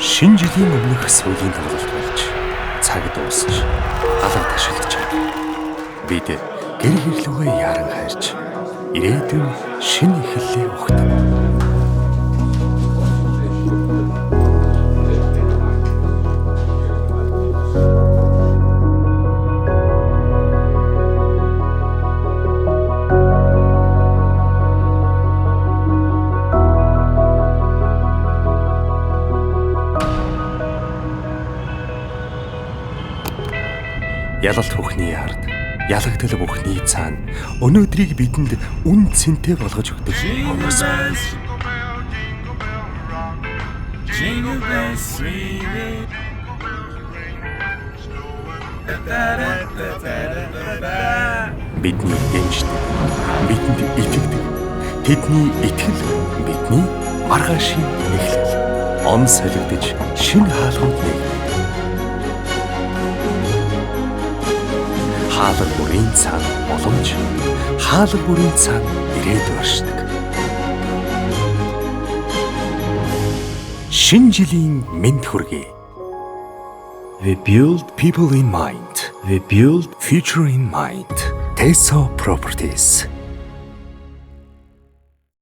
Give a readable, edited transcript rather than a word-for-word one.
Шинэ жилийн өмнөх сүүлийн тоглолт болж цаг дуусч алга ташилж байна. Бид гэр хэрлүүгээ яран хайрч ирээдүйн шинэ эхлэлийг ухтав. Ялалт бүхний ард, ялагдал бүхний цаана өнөөдрийг бидэнд үн цэнтэй болгож өгдөг хүмүүс байна. Бидний эмчтэй, бидэнд итгэдэг, тэдний итгэл бидний маргаашийн эхлэл. Он солигдож шинэ хаалгууд нэг. Хаалга бүрийн цаана боломж, хаалга бүрийн цаана ирээдүй оршдог. Шинэ жилийн мэнд хүргэе. We build people in mind. We build future in mind. Teso Properties.